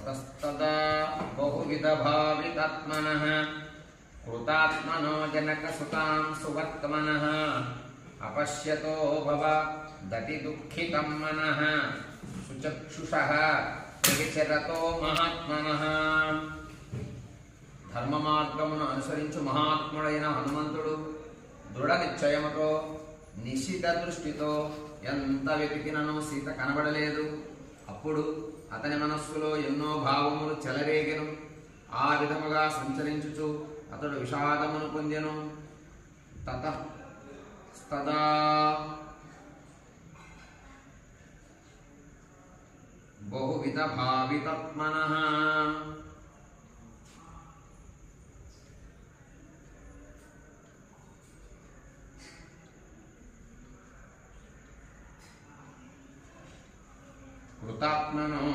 ततस्तदा बहुविधभावितात्मनः कृतात्मनो जनकसुतां सुवर्त्मनः अपश्यतो भव दतिदुःखितं मनः सुचक्षुषः ప్రతిచరతో మహాత్మనః. ధర్మ మార్గమును అనుసరించు మహాత్ముడైన హనుమంతుడు దృఢ నిశ్చయముతో నిశిత దృష్టితో ఎంత వెతికినను సీత కనబడలేదు. అప్పుడు అతని మనస్సులో ఎన్నో భావములు చెలరేగెను. ఆ విధముగా సంచరించుచు అతడు విషాదమును పొందెను. తతస్తదా బహువిధ భావితాత్మనః కృతాత్మనో